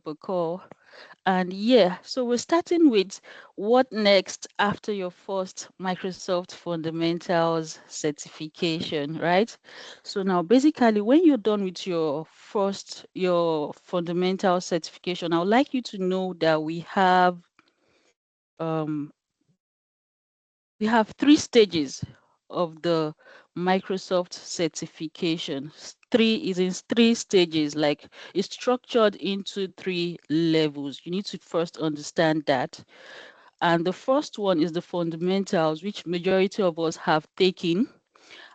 up a call. And yeah, so we're starting with what next after your first Microsoft Fundamentals certification, right? So now basically when you're done with your fundamental certification, I would like you to know that um we have three stages of the Microsoft certification. Three is in three stages, like it's structured into three levels. You need to first understand that. And the first one is the fundamentals, which majority of us have taken.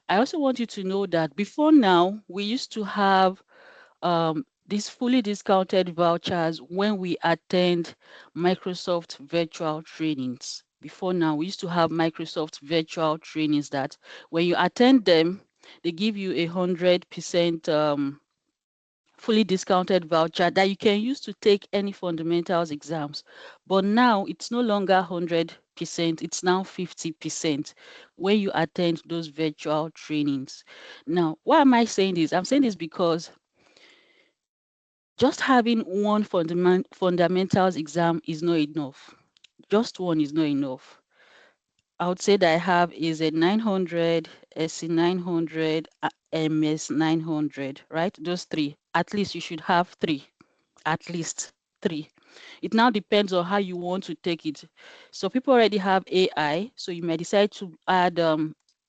I also want you to know that before now, we used to have these fully discounted vouchers when we attend Microsoft virtual trainings. Before now, we used to have Microsoft virtual trainings that when you attend them, they give you 100% fully discounted voucher that you can use to take any fundamentals exams. But now it's no longer 100%, it's now 50% when you attend those virtual trainings. Now, why am I saying this? I'm saying this because just having one fundamentals exam is not enough. Just one is not enough. I would say that I have is a 900, SC 900, MS 900, right? Those three. At least you should have three. At least three. It now depends on how you want to take it. So people already have AI, so you may decide to add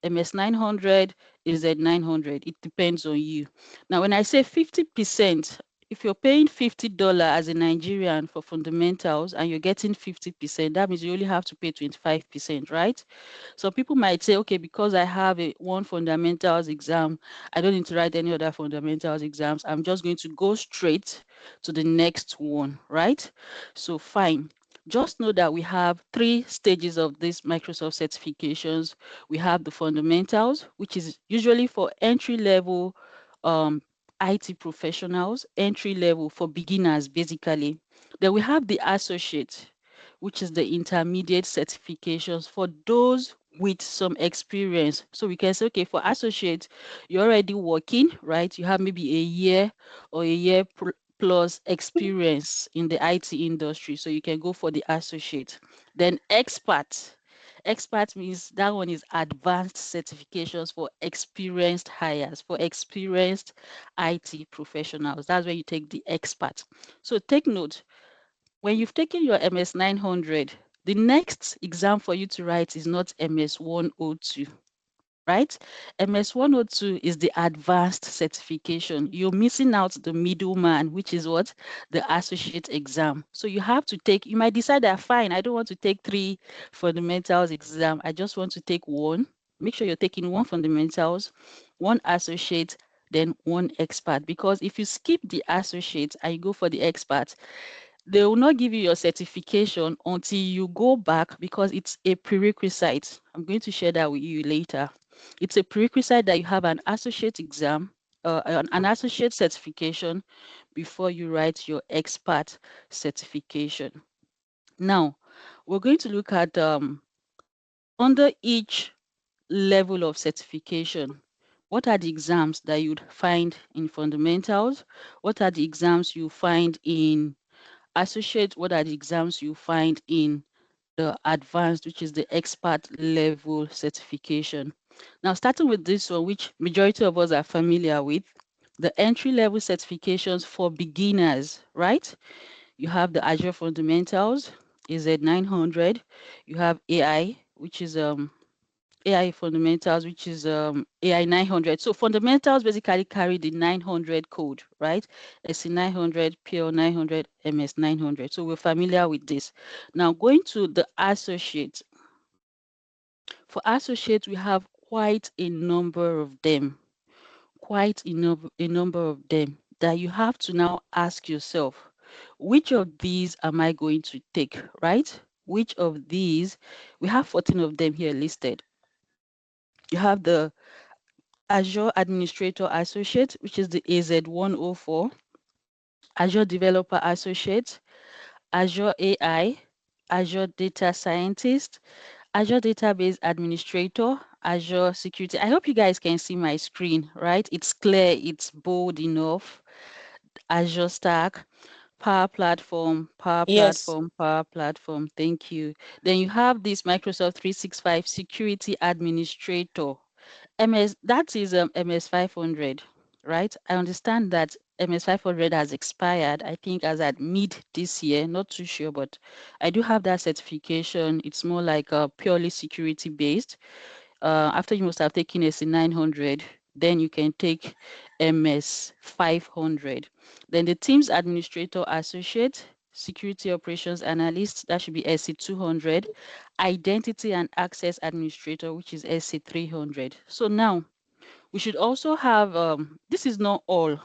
MS 900, AZ 900. It depends on you. Now, when I say 50%, if you're paying $50 as a Nigerian for fundamentals and you're getting 50%, that means you only have to pay 25%, right? So people might say, okay, because I have one fundamentals exam, I don't need to write any other fundamentals exams. I'm just going to go straight to the next one, right? So fine. Just know that we have three stages of these Microsoft certifications. We have the fundamentals, which is usually for entry level um, IT professionals, entry level for beginners, basically. Then we have the associate, which is the intermediate certifications for those with some experience. So we can say, okay, for associate, you're already working, right? You have maybe a year or a year plus experience in the IT industry. So you can go for the associate. Then expert. Expert means that one is advanced certifications for experienced hires, for experienced IT professionals. That's where you take the expert. So take note, when you've taken your MS 900, the next exam for you to write is not MS 102, right? MS 102 is the advanced certification. You're missing out the middleman, which is what? The associate exam. So you have to take, you might decide that, fine, I don't want to take three fundamentals exam. I just want to take one. Make sure you're taking one fundamentals, one associate, then one expert. Because if you skip the associate and you go for the expert, they will not give you your certification until you go back because it's a prerequisite. I'm going to share that with you later. It's a prerequisite that you have an associate exam, an associate certification before you write your expert certification. Now, we're going to look at under each level of certification, what are the exams that you'd find in fundamentals? What are the exams you find in associate? What are the exams you find in the advanced, which is the expert level certification? Now, starting with this one, which majority of us are familiar with, the entry level certifications for beginners, right? You have the Azure Fundamentals, AZ 900. You have AI, which is AI fundamentals, which is AI 900. So fundamentals basically carry the 900 code, right? SC 900, PL 900, MS 900. So we're familiar with this. Now going to the associate. For associate, we have quite a number of them, a number of them that you have to now ask yourself, which of these am I going to take, right? Which of these, we have 14 of them here listed. You have the Azure Administrator Associate, which is the AZ104, Azure Developer Associate, Azure AI, Azure Data Scientist, Azure Database Administrator, Azure Security. I hope you guys can see my screen, right? It's clear, it's bold enough. Azure Stack, Power Platform, Power Yes. Platform, Power Platform. Thank you. Then you have this Microsoft 365 Security Administrator. That is MS 500, right? I understand that MS 500 has expired, I think, as at mid this year, not too sure, but I do have that certification. It's more like purely security based. After you must have taken SC 900, then you can take MS 500. Then the Teams Administrator Associate, Security Operations Analyst, that should be SC 200. Identity and Access Administrator, which is SC 300. So now we should also have, this is not all,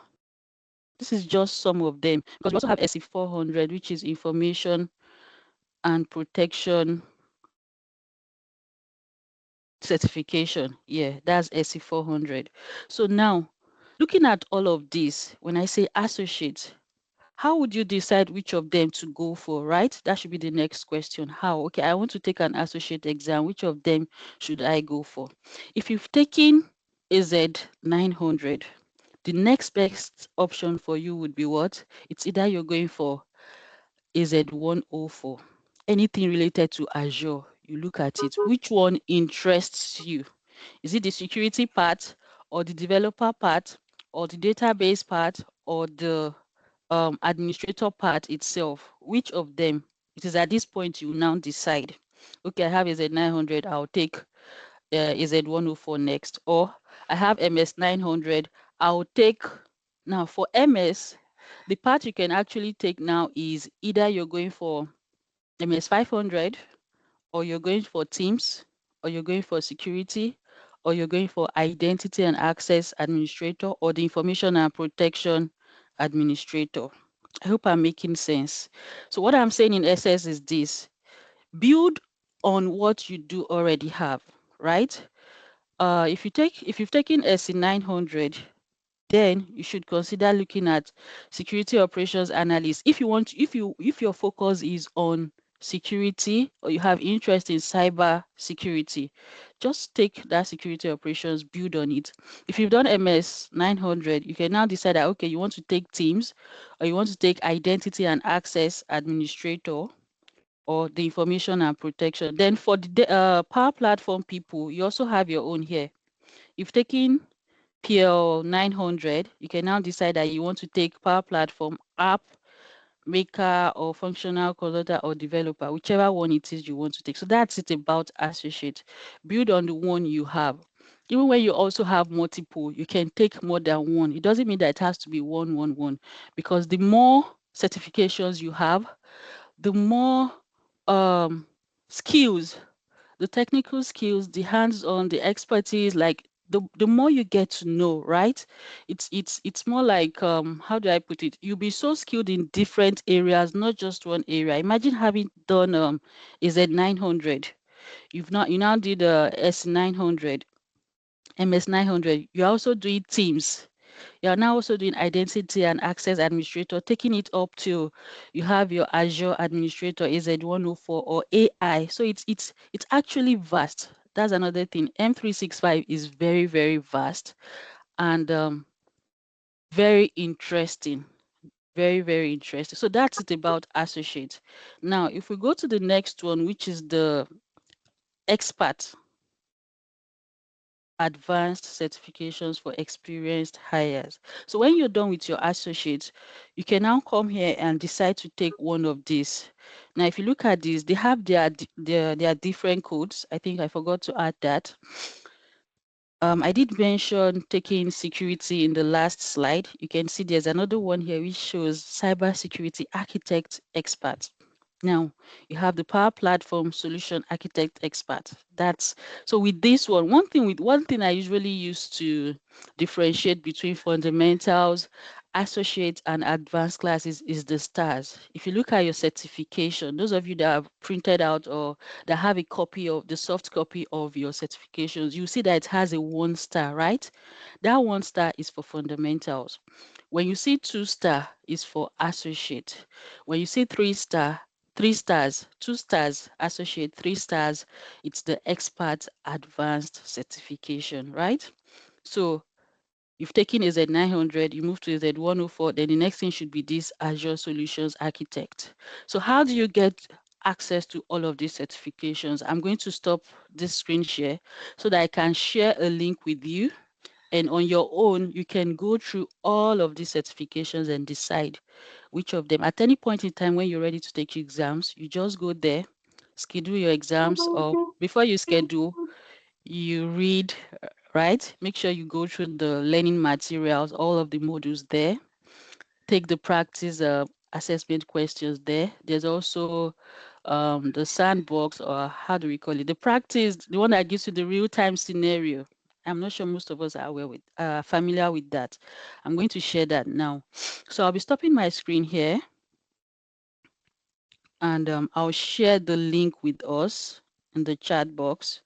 this is just some of them, because we also have SC 400, which is Information and Protection certification. Yeah, that's SC 400. So now, looking at all of this, when I say associate, how would you decide which of them to go for, right? That should be the next question. How? Okay, I want to take an associate exam. Which of them should I go for? If you've taken AZ 900, the next best option for you would be what? It's either you're going for AZ 104. Anything related to Azure, you look at it. Which one interests you? Is it the security part, or the developer part, or the database part, or the administrator part itself? Which of them? It is at this point you now decide. Okay, I have AZ 900, I'll take AZ 104 next. Or I have MS 900, I'll take. Now for MS, the part you can actually take now is either you're going for MS 500, or you're going for Teams, or you're going for security, or you're going for identity and access administrator, or the information and protection administrator. I hope I'm making sense. So what I'm saying in essence is this: build on what you do already have, right? If you've taken SC 900, then you should consider looking at security operations analyst. If your focus is on security, or you have interest in cyber security, just take that security operations, build on it. If you've done MS 900, you can now decide that, okay, you want to take Teams, or you want to take identity and access administrator, or the information and protection. Then for the Power Platform people, you also have your own here. You've taken PL 900, you can now decide that you want to take Power Platform, app maker, or functional consultant, or developer, whichever one it is you want to take. So that's it about associate. Build on the one you have. Even when you also have multiple, you can take more than one. It doesn't mean that it has to be one, because the more certifications you have, the more um, skills, the technical skills, the hands-on, the expertise, like the more you get to know, right? It's more like, how do I put it? You'll be so skilled in different areas, not just one area. Imagine having done AZ 900. You now did S 900, MS 900. You're also doing Teams. You are now also doing identity and access administrator, taking it up to you have your Azure administrator AZ104 or AI. So it's actually vast. That's another thing. M365 is very, very vast, and very interesting. Very, very interesting. So that's it about associate. Now, if we go to the next one, which is the expert, advanced certifications for experienced hires. So when you're done with your associates, you can now come here and decide to take one of these. Now, if you look at these, they have their different codes. I think I forgot to add that. I did mention taking security in the last slide. You can see there's another one here which shows cybersecurity architect expert. Now you have the Power Platform Solution Architect Expert. That's so with this one, one thing I usually use to differentiate between fundamentals, associate, and advanced classes is the stars. If you look at your certification, those of you that have printed out or that have a copy of the soft copy of your certifications, you see that it has a 1 star, right? That 1 star is for fundamentals. When you see 2 star is for associate. When you see 3 star, 3 stars, 2 stars, associate, 3 stars, it's the expert advanced certification, right? So You've taken AZ 900, you move to AZ 104, then the next thing should be this Azure Solutions Architect. So how do you get access to all of these certifications? I'm going to stop this screen share so that I can share a link with you. And on your own, you can go through all of these certifications and decide which of them. At any point in time when you're ready to take your exams, you just go there, schedule your exams, or before you schedule, you read, right? Make sure you go through the learning materials, all of the modules there. Take the practice assessment questions there. There's also the sandbox, or how do we call it? The practice, the one that gives you the real-time scenario. I'm not sure most of us are familiar with that. I'm going to share that now. So I'll be stopping my screen here, and I'll share the link with us in the chat box.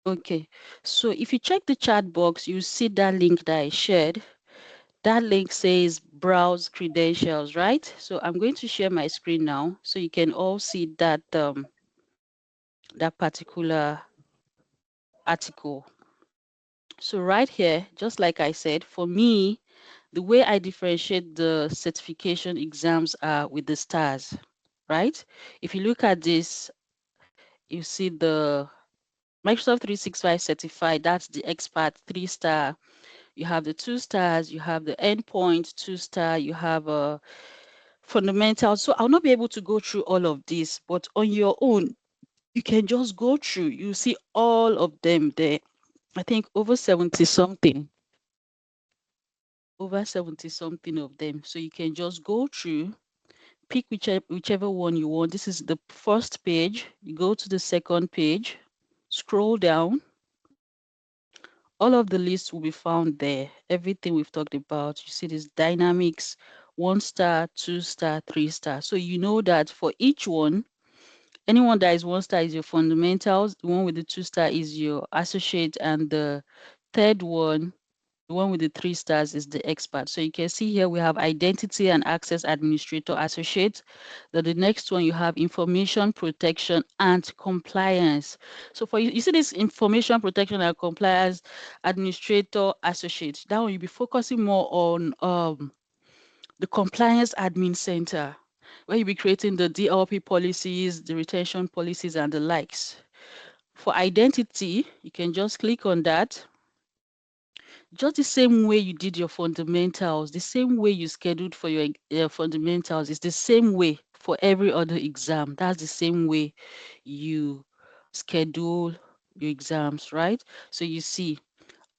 Okay, so if you check the chat box, you see that link that I shared. That link says browse credentials, right? So I'm going to share my screen now so you can all see that that particular article. So right here, just like I said, for me, the way I differentiate the certification exams are with the stars, right? If you look at this, you see the Microsoft 365 certified, that's the expert 3-star. You have the 2 stars, you have the endpoint 2-star, you have a fundamental. So I'll not be able to go through all of this, but on your own, you can just go through. You see all of them there. I think over 70 something, over 70 something of them. So you can just go through, pick whichever one you want. This is the first page. You go to the second page, scroll down. All of the lists will be found there. Everything we've talked about. You see this dynamics, 1-star, 2-star, 3-star. So you know that for each one, anyone that is 1-star is your fundamentals, the one with the 2-star is your associate, and the third one, the one with the 3 stars, is the expert. So you can see here we have identity and access administrator associate. Then the next one you have information protection and compliance. So for you see this information protection and compliance administrator associate. That one you'll be focusing more on the compliance admin center, where you'll be creating the DLP policies, the retention policies, and the likes. For identity, you can just click on that. Just the same way you did your fundamentals, the same way you scheduled for your fundamentals is the same way for every other exam. That's the same way you schedule your exams, right? So you see.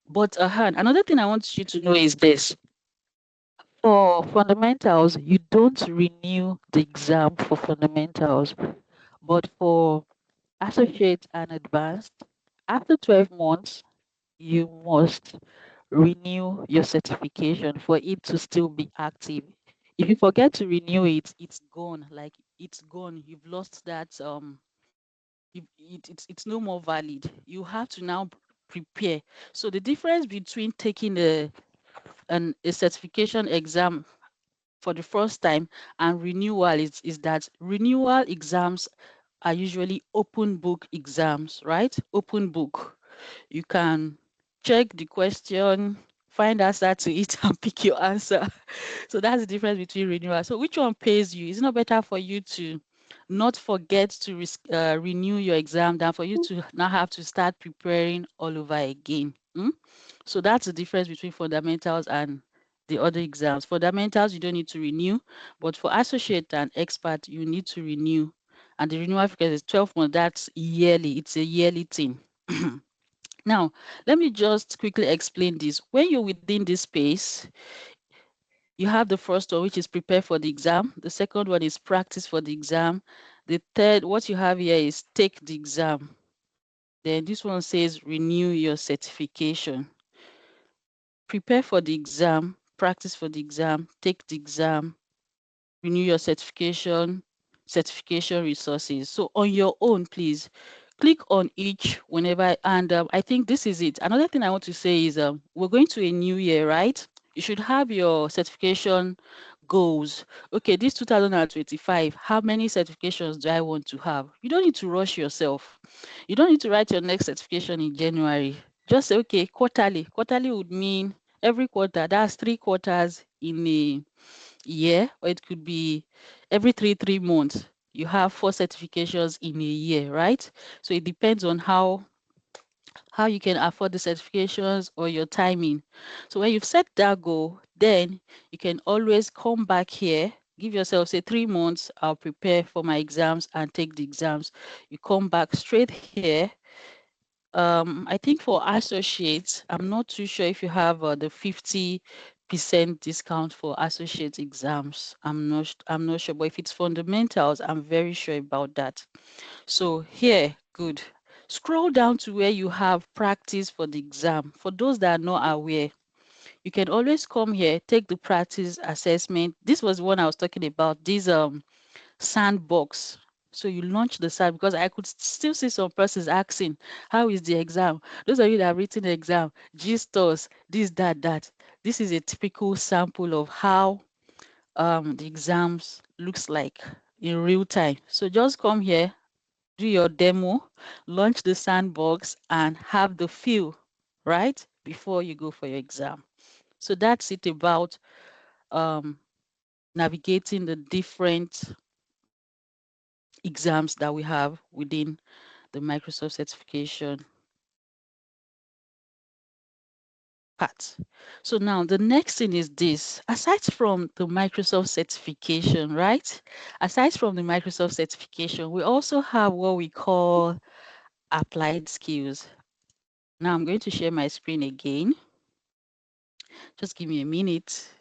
But another thing I want you to know is this. For fundamentals, you don't renew the exam for fundamentals, but for associate and advanced, after 12 months, you must renew your certification for it to still be active. If you forget to renew it, it's gone. Like it's gone. You've lost that it's no more valid. You have to now prepare. So the difference between taking a certification exam for the first time and renewal is that renewal exams are usually open book exams, right? Open book. You can check the question, find answer to it, and pick your answer. So that's the difference between renewal. So which one pays you? It's not better for you to not forget to renew your exam than for you to now have to start preparing all over again. So that's the difference between fundamentals and the other exams. Fundamentals, you don't need to renew, but for associate and expert, you need to renew. And the renewal figure is 12 months. That's yearly. It's a yearly thing. Now, let me just quickly explain this. When you're within this space, you have the first one, which is prepare for the exam. The second one is practice for the exam. The third, what you have here is take the exam. Then this one says renew your certification. Prepare for the exam, practice for the exam, take the exam, renew your certification, certification resources. So on your own, please click on each whenever. And I think this is it. Another thing I want to say is we're going to a new year, right? You should have your certification goals. Okay, this 2025, how many certifications do I want to have? You don't need to rush yourself. You don't need to write your next certification in January. Just say, okay, quarterly. Quarterly would mean every quarter. That's 3 quarters in a year, or it could be every three months. You have 4 certifications in a year, right? So it depends on how you can afford the certifications or your timing. So when you've set that goal, then you can always come back here, give yourself say 3 months, I'll prepare for my exams and take the exams. You come back straight here. I think for associates, I'm not too sure if you have the 50% discount for associate exams. I'm not sure, but if it's fundamentals, I'm very sure about that. So here, good. Scroll down to where you have practice for the exam. For those that are not aware, you can always come here, take the practice assessment. This was the one I was talking about, this sandbox. So you launch the sand because I could still see some persons asking, how is the exam? Those of you that have written the exam, gist us, this, that. This is a typical sample of how the exams looks like in real time. So just come here, do your demo, launch the sandbox, and have the feel, right, before you go for your exam. So that's it about navigating the different exams that we have within the Microsoft certification part. So now the next thing is this. Aside from the Microsoft certification, right? Aside from the Microsoft certification, we also have what we call applied skills. Now I'm going to share my screen again. Just give me a minute.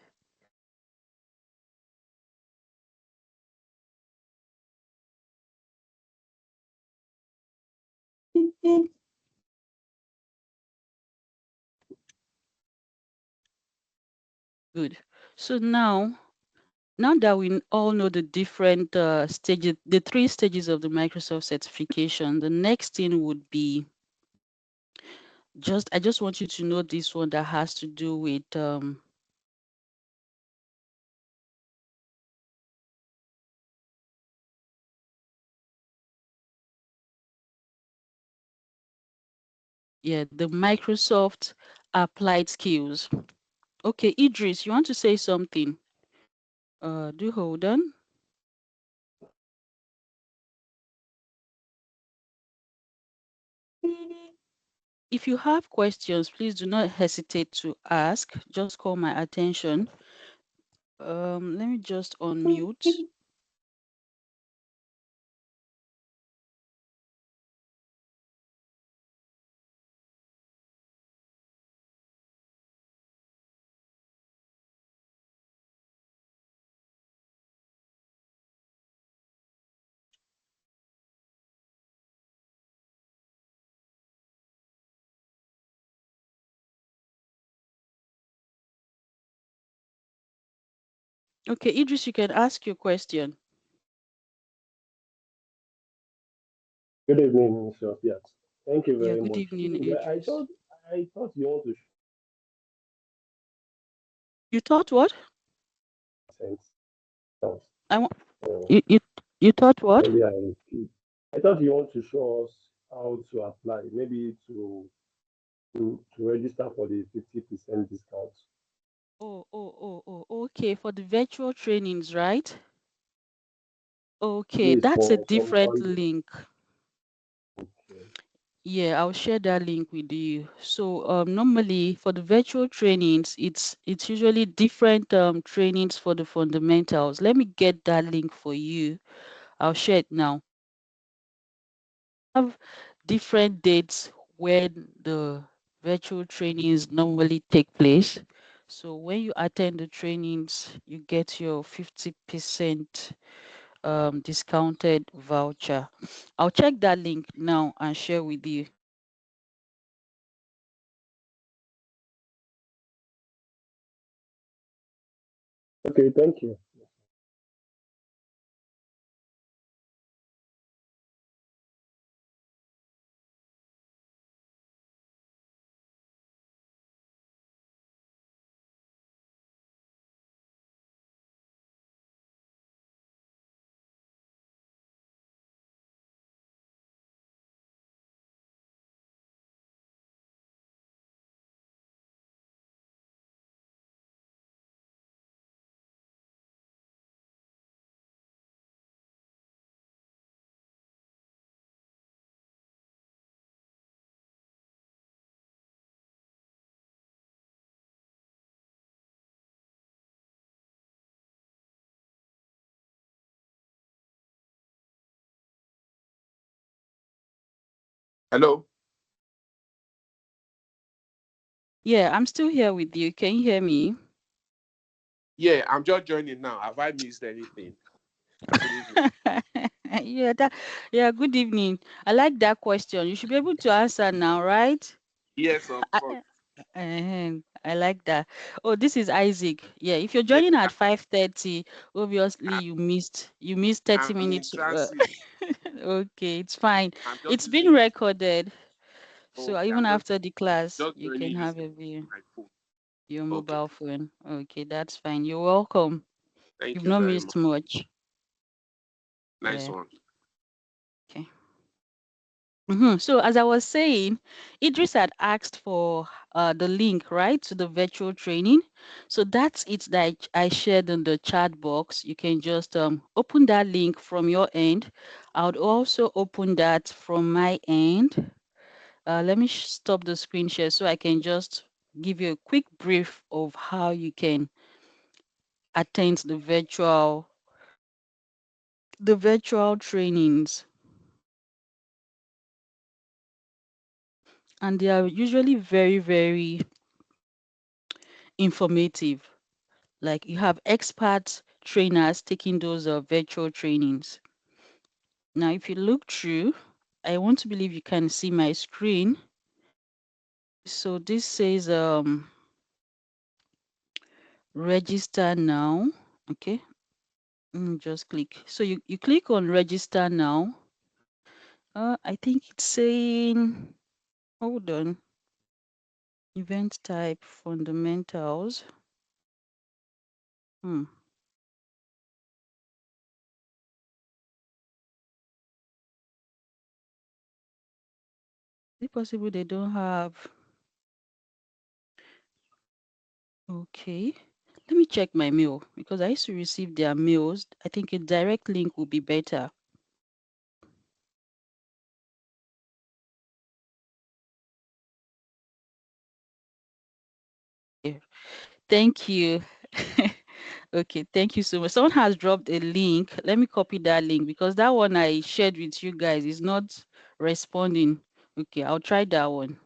Good. So now that we all know the different stages, the 3 stages of the Microsoft certification, the next thing would be I just want you to know this one that has to do with the Microsoft applied skills. Okay, Idris, you want to say something? Do hold on. If you have questions, please do not hesitate to ask. Just call my attention. Let me just unmute. Okay, Idris, you can ask your question. Good evening, Mr. Fiat. Thank you Yeah, very good much. evening, Please, Idris. I thought you want to You thought what? send I want so you thought what? maybe I skip. I thought you want to show us how to apply, maybe to register for the 50% discount. Okay, for the virtual trainings, right? Okay, Yes, that's a for some different fund. link. Okay. Yeah, I'll share that link with you. So normally for the virtual trainings, it's usually different trainings for the fundamentals. Let me get that link for you. I'll share it now. Have different dates when the virtual trainings normally take place. So when you attend the trainings, you get your 50% discounted voucher. I'll check that link now and share with you. Okay, thank you. Hello. Yeah, I'm still here with you. Can you hear me? Yeah, I'm just joining now. Have I missed anything? Good evening. yeah, yeah, good evening. I like that question. You should be able to answer now, right? Yes, of I, course. I like that. Oh, this is Isaac. Yeah, if you're Yes, joining at 5:30, obviously I, you missed I'm 30 in minutes. transit. Okay, it's fine. I'm just It's been using. recorded. So Okay, even I'm after the class, just you joining can have using a view my phone. your Okay. mobile phone. Okay, that's fine. You're welcome. Thank You've you not very much. missed much. Nice Yeah. one. Okay. So as I was saying, Idris had asked for the link, right, to the virtual training. So that's it that I shared in the chat box. You can just open that link from your end. I would also open that from my end. Let me stop the screen share so I can just give you a quick brief of how you can attend the virtual trainings. And they are usually very, very informative. Like you have expert trainers taking those virtual trainings. Now, if you look through, I want to believe you can see my screen. So this says register now. Okay, just click. So you click on register now. I think it's saying, hold on, event type fundamentals. Hmm. Is it possible they don't have? Okay. Let me check my mail because I used to receive their mails. I think a direct link would be better. Yeah. Thank you. Okay, thank you so much. Someone has dropped a link. Let me copy that link because that one I shared with you guys is not responding. Okay, I'll try that one.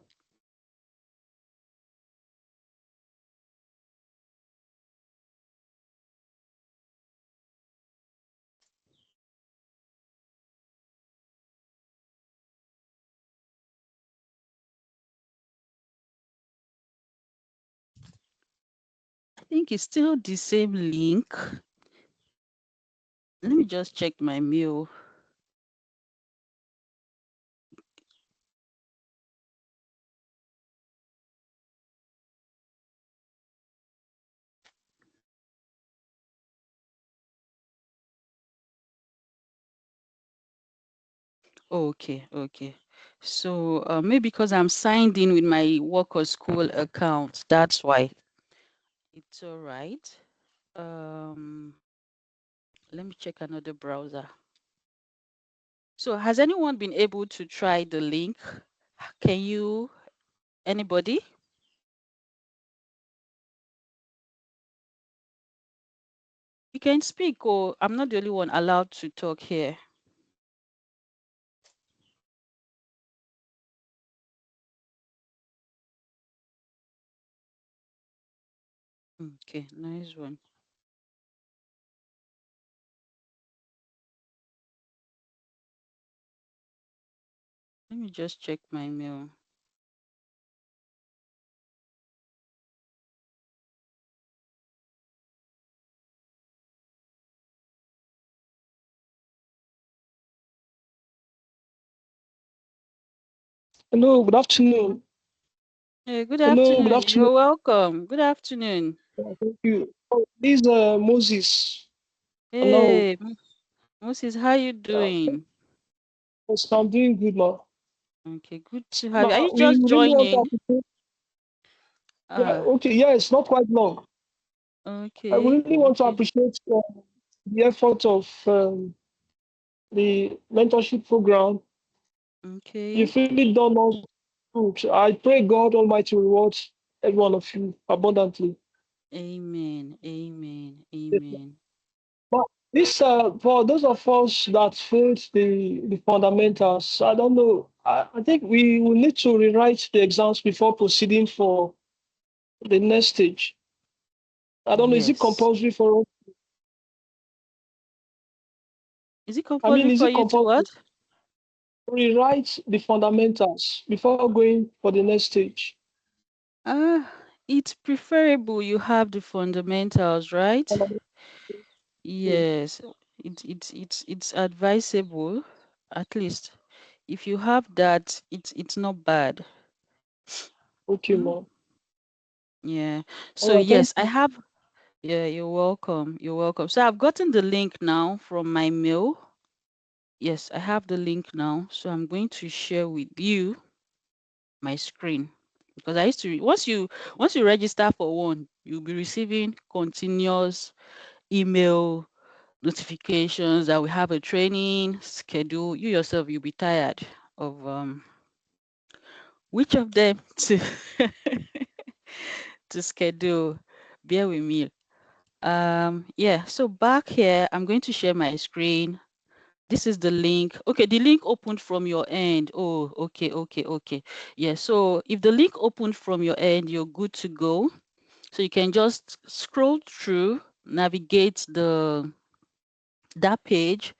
I think it's still the same link. Let me just check my mail. Okay, okay. So maybe because I'm signed in with my work or school account, that's why. It's all right. Um, Let me check another browser. So has anyone been able to try the link? Can you, anybody? You can speak, or I'm not the only one allowed to talk here. Okay, nice one. Let me just check my mail. Hello, good afternoon. Hey, good Hello, good afternoon. afternoon. You're welcome. Good afternoon. Thank you. Oh, this is Moses. Hello. Hey, Moses, how you Uh, doing? yes, I'm doing good, ma. Okay, good to have you. Are Ma, you we just really want to joining? appreciate. Yeah, Ah, okay, yeah, it's not quite long. I okay, really want to okay, appreciate the effort of the mentorship program. okay. You've really done all good. I pray God Almighty rewards every one of you abundantly. Amen, amen, Yes, amen. but this, for those of us that failed the fundamentals, I don't know. I think we will need to rewrite the exams before proceeding for the next stage. I don't know. Is it Yes. compulsory for us? Is it I mean, compulsory is for it you to compulsory what? to rewrite the fundamentals before going for the next stage? Ah, it's preferable you have the fundamentals, right? Yes. It's advisable, at least. If you have that, it's not bad. Okay, Mm? ma'am. Yeah. All So right, thank yes, I you. have. Yeah, you're welcome. You're welcome. So I've gotten the link now from my mail. Yes, I have the link now. So I'm going to share with you my screen because I used to once you register for one, you'll be receiving continuous email notifications that we have a training schedule. You yourself, you'll be tired of which of them to to schedule. Bear with me. Yeah, so back here, I'm going to share my screen. This is the link. Okay, the link opened from your end. Oh, okay, okay, okay. Yeah, so if the link opened from your end, you're good to go. So you can just scroll through, navigate that page.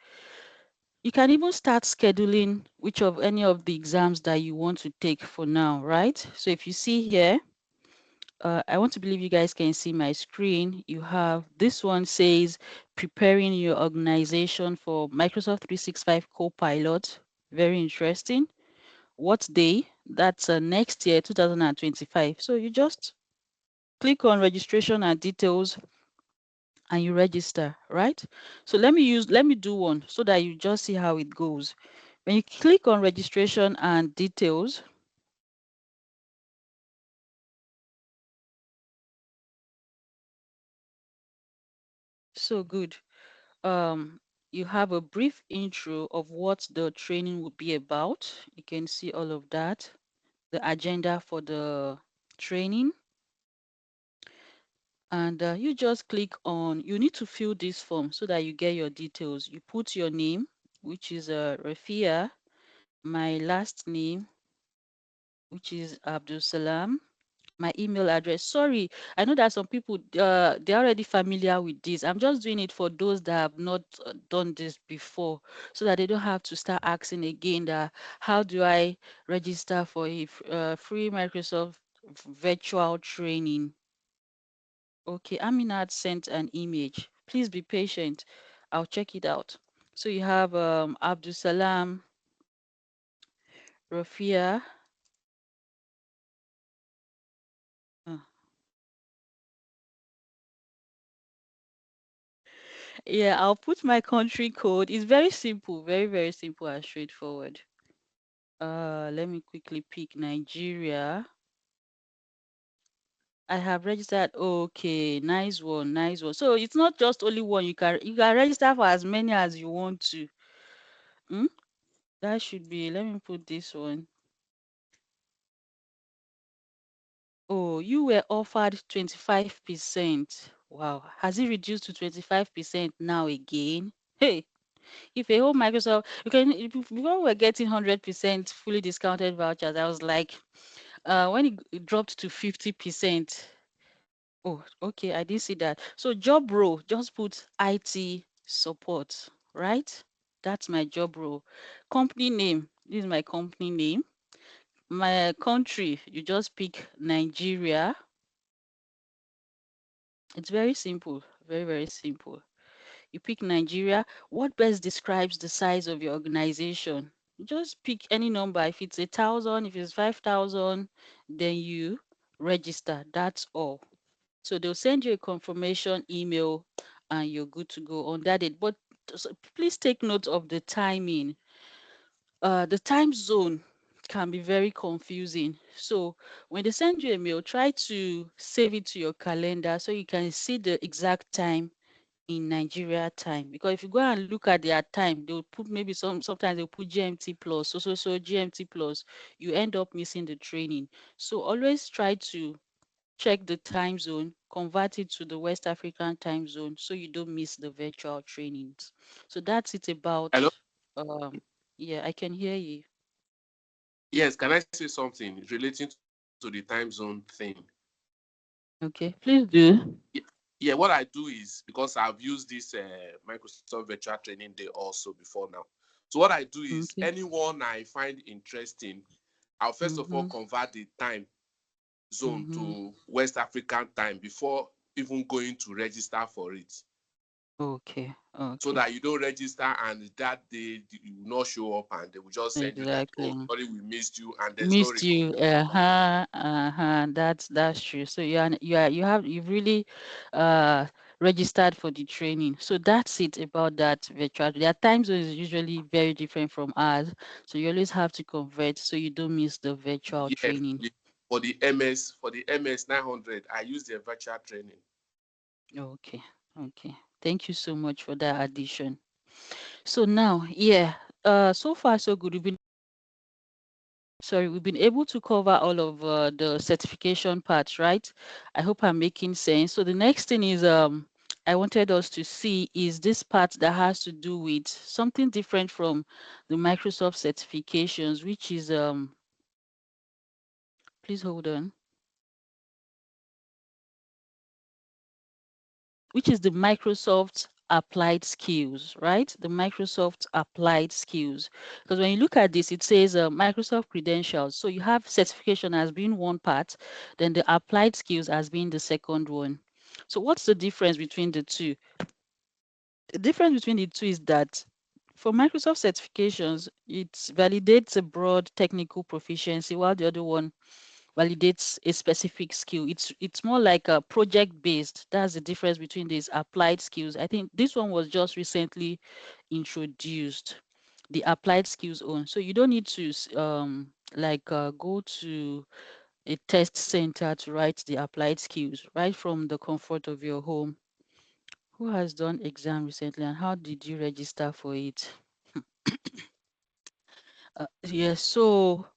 You can even start scheduling which of any of the exams that you want to take for now, right? So if you see here, I want to believe you guys can see my screen. You have this one says preparing your organization for Microsoft 365 Copilot. Very interesting. What day? That's next year, 2025. So you just click on registration and details and you register, right? So let me do one so that you just see how it goes. When you click on registration and details, so good. Um, you have a brief intro of what the training will be about. You can see all of that, the agenda for the training, and you just click on, you need to fill this form so that you get your details. You put your name, which is Rafia, my last name, which is Abdul Salam, my email address. Sorry, I know that some people they're already familiar with this. I'm just doing it for those that have not done this before, so that they don't have to start asking again that how do I register for a free Microsoft virtual training. Okay, Aminat sent an image. Please be patient. I'll check it out. So you have Abdul Salam, Rafia. uh, Yeah, I'll put my country code. It's very simple, very, very simple and straightforward. Let me quickly pick Nigeria. I have registered. Okay, nice one, nice one. So it's not just only one. You can register for as many as you want to. Hmm? That should be. Let me put this one. Oh, you were offered 25%. Wow. Has it reduced to 25% now again? Hey, if a whole Microsoft, before we were getting 100% fully discounted vouchers, I was like, when it dropped to 50%. Oh, okay, I didn't see that. So job role, just put IT support, right? That's my job role. Company name, this is my company name. My country, you just pick Nigeria. It's very simple, very, very simple. You pick Nigeria. What best describes the size of your organization? You just pick any number. If it's 1,000, if it's 5,000, then you register. That's all. So they'll send you a confirmation email and you're good to go on that date. But please take note of the timing. The time zone can be very confusing. So when they send you a mail, try to save it to your calendar so you can see the exact time in Nigeria time. Because if you go and look at their time, they'll put maybe sometimes they'll put GMT plus, so GMT plus, you end up missing the training. So always try to check the time zone, convert it to the West African time zone so you don't miss the virtual trainings. So that's it about Hello? um yeah, I can hear you. Yes, can I say something relating to the time zone thing? Okay, please do. Yeah, yeah, what I do is because I've used this Microsoft Virtual Training Day also before now. So what I do is Okay. anyone I find interesting, I'll first of all Mm-hmm. convert the time zone Mm-hmm. to West African time before even going to register for it. Okay. So Okay. that you don't register and that day you will not show up and they will just send you like, oh, Exactly. sorry, we missed you, and there's no Missed you. recognition. That's true. So you've really uh registered for the training. So that's it about that virtual. Their time zone is usually very different from ours. So you always have to convert so you don't miss the virtual Yeah, training. for the MS 900, I use the virtual training. Okay. Okay. Thank you so much for that addition. So now, yeah, so far so good. We've been able to cover all of the certification parts, right? I hope I'm making sense. So the next thing is I wanted us to see is this part that has to do with something different from the Microsoft certifications, which is please hold on, which is the Microsoft applied skills, right? The Microsoft applied skills. Because when you look at this, it says Microsoft credentials. So you have certification as being one part, then the applied skills as being the second one. So what's the difference between the two? The difference between the two is that for Microsoft certifications, it validates a broad technical proficiency, while the other one validates a specific skill. It's more like a project based. That's the difference between these applied skills. I think this one was just recently introduced, the applied skills on. So you don't need to go to a test center to write the applied skills right from the comfort of your home. Who has done exam recently and how did you register for it? Yes, so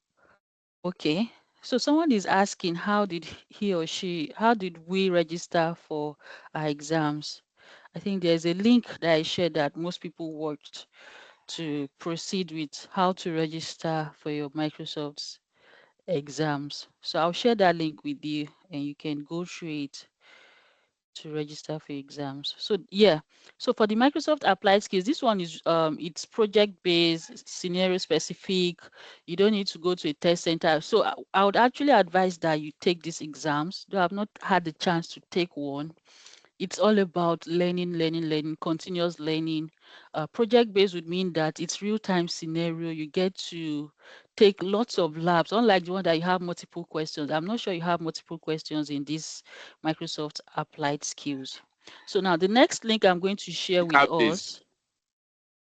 okay. So someone is asking how did how did we register for our exams? I think there's a link that I shared that most people watched to proceed with how to register for your Microsoft's exams. So I'll share that link with you and you can go through it to register for exams. So yeah, so for the Microsoft applied skills, this one is it's project based, scenario specific. You don't need to go to a test center. So I would actually advise that you take these exams. Though I've not had the chance to take one, it's all about learning, learning, learning, continuous learning. Project based would mean that it's real time scenario. You get to take lots of labs, unlike the one that you have multiple questions. I'm not sure you have multiple questions in this Microsoft applied skills. So now the next link I'm going to share with Practical based. us,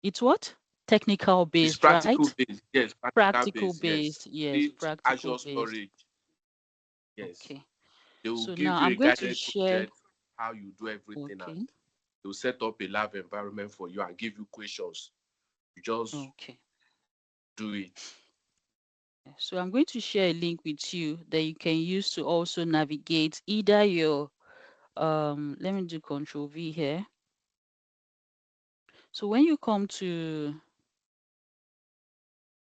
it's what? Technical It's based, practical right? based. Yes, practical Practical based. Yes. based, yes, Need practical Azure based. storage. Yes. Okay. They will So give now you a I'm going to guided share. project, how you do everything, Okay. and they'll set up a lab environment for you and give you questions. You just Okay. do it. So I'm going to share a link with you that you can use to also navigate either your let me do Control V here. So when you come to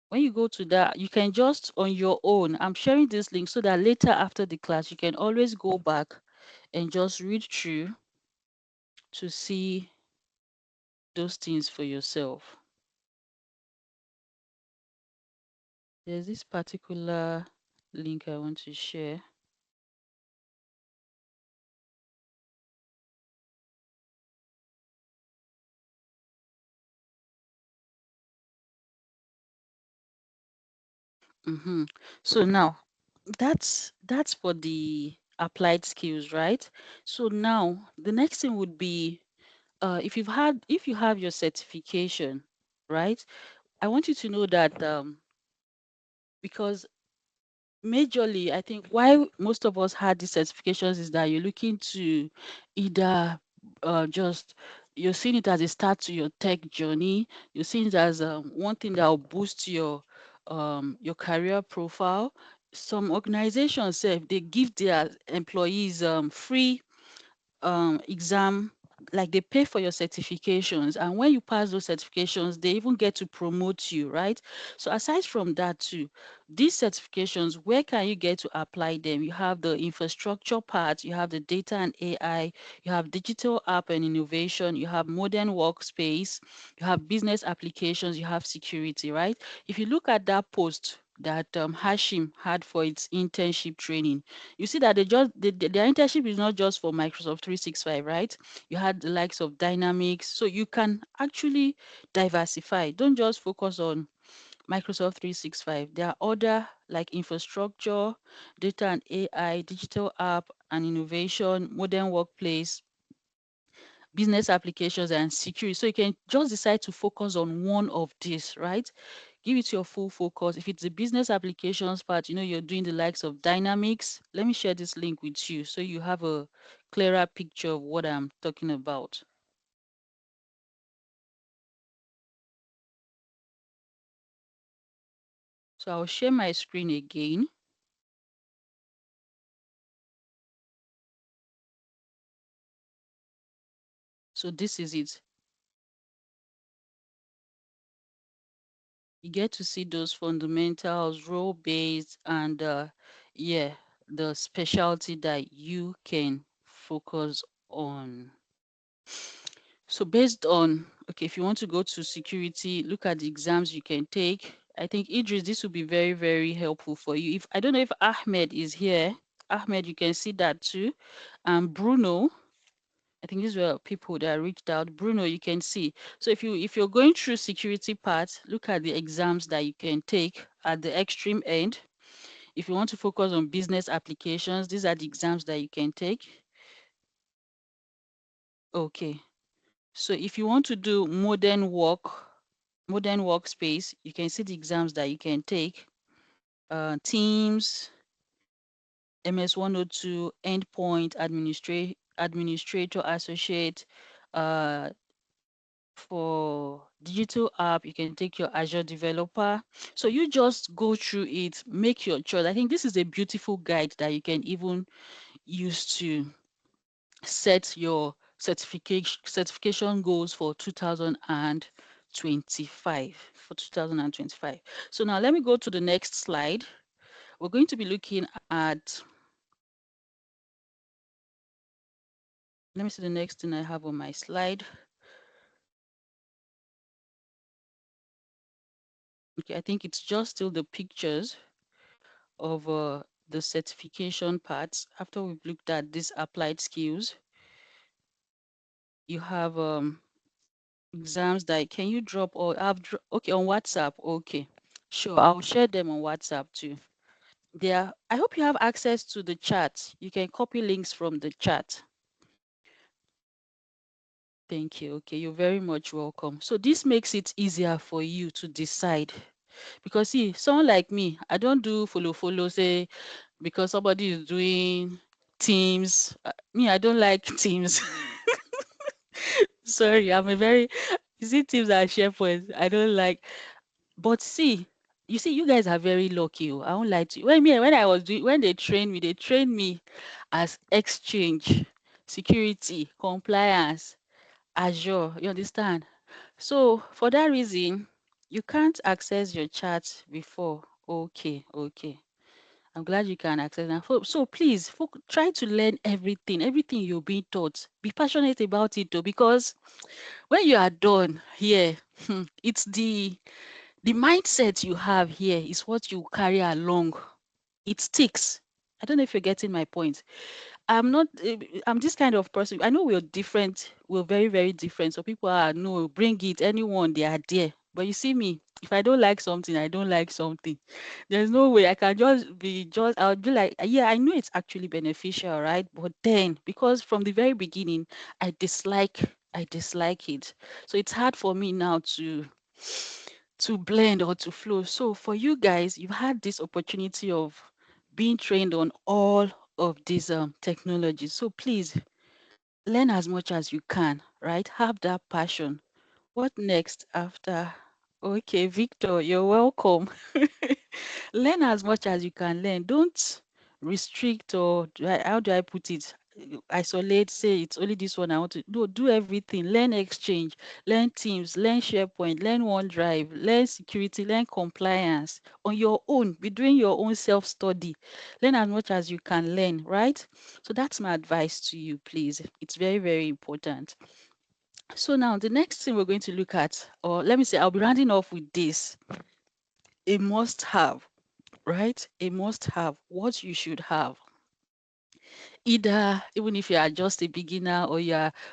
when you go to that, you can just on your own. I'm sharing this link so that later after the class you can always go back and just read through to see those things for yourself. There's this particular link I want to share. So now that's for the applied skills, right? So now the next thing would be if you have your certification, right? I want you to know that because majorly, I think why most of us had these certifications is that you're looking to either just you're seeing it as a start to your tech journey. You're seeing it as one thing that will boost your career profile. Some organizations say they give their employees free exam, like they pay for your certifications, and when you pass those certifications they even get to promote you, right? So aside from that too, these certifications, where can you get to apply them? You have the infrastructure part, you have the data and AI, you have digital app and innovation, you have modern workspace, you have business applications, you have security, right? If you look at that post that Hashim had for its internship training, you see that their internship is not just for Microsoft 365, right? You had the likes of Dynamics, so you can actually diversify. Don't just focus on Microsoft 365. There are other like infrastructure, data and AI, digital app and innovation, modern workplace, business applications, and security. So you can just decide to focus on one of these, right? Give it your full focus. If it's the business applications part, you're doing the likes of Dynamics. Let me share this link with you so you have a clearer picture of what I'm talking about. So I'll share my screen again. So this is it. You get to see those fundamentals, role-based, and yeah, the specialty that you can focus on. So based on, okay, if you want to go to security, look at the exams you can take. I think Idris, this will be very, very helpful for you. If I don't know if Ahmed is here. Ahmed, you can see that too. And Bruno, I think these were people that reached out. Bruno, you can see. So if you're going through security part, look at the exams that you can take at the extreme end. If you want to focus on business applications, these are the exams that you can take. Okay. So if you want to do modern workspace, you can see the exams that you can take. Teams, MS 102, endpoint, administrator, associate. For digital app, you can take your Azure developer. So you just go through it, make your choice. I think this is a beautiful guide that you can even use to set your certification goals for 2025. So now let me go to the next slide. We're going to be looking at, let me see the next thing I have on my slide. Okay, I think it's just still the pictures of the certification parts. After we've looked at these applied skills, you have exams that can you drop or have okay on WhatsApp. Okay, sure, I'll share them on WhatsApp too. There, I hope you have access to the chat. You can copy links from the chat. Thank you. Okay, you're very much welcome. So this makes it easier for you to decide. Because see, someone like me, I don't do follow, say, because somebody is doing Teams. Me, I don't like Teams. Sorry, I'm a very, you see, Teams and SharePoint, I don't like. But see, you see, you guys are very lucky. Oh, I won't lie to you. When I was doing, when they trained me as Exchange, security, compliance, Azure. You understand? So for that reason, you can't access your chat before. Okay, okay. I'm glad you can access that. So please try to learn everything you're being taught. Be passionate about it though, because when you are done here, it's the mindset you have here is what you carry along. It sticks. I don't know if you're getting my point. I'm not, I'm this kind of person. I know we're different. We're very, very different. So people are, no, bring it, anyone, they are there. But you see me, if I don't like something, I don't like something. There's no way I can I'll be like, yeah, I know it's actually beneficial, right? But then, because from the very beginning, I dislike it. So it's hard for me now to blend or to flow. So for you guys, you've had this opportunity of being trained on all of these technologies. So please learn as much as you can, right? Have that passion. What next after? Okay, Victor, you're welcome. Learn as much as you can learn. Don't restrict or how do I put it? Isolate, say it's only this one I want to do everything. Learn Exchange, learn Teams, learn SharePoint, learn OneDrive, learn security, learn compliance on your own. Be doing your own self-study. Learn as much as you can learn, right? So that's my advice to you, please. It's very, very important. So now the next thing we're going to look at, or let me say, I'll be rounding off with this. A must have, right? A must have, what you should have. Either, even if you are just a beginner or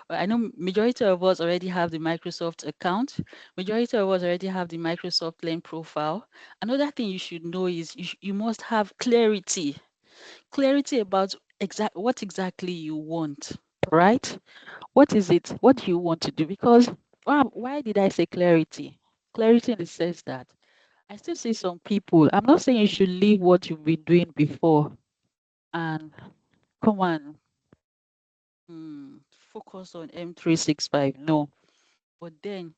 I know majority of us already have the Microsoft account. Majority of us already have the Microsoft Learn profile. Another thing you should know is you must have clarity. Clarity about what exactly you want, right? What is it? What do you want to do? Because why did I say clarity? Clarity in the sense that I still see some people. I'm not saying you should leave what you've been doing before and come on, focus on M365. No, but then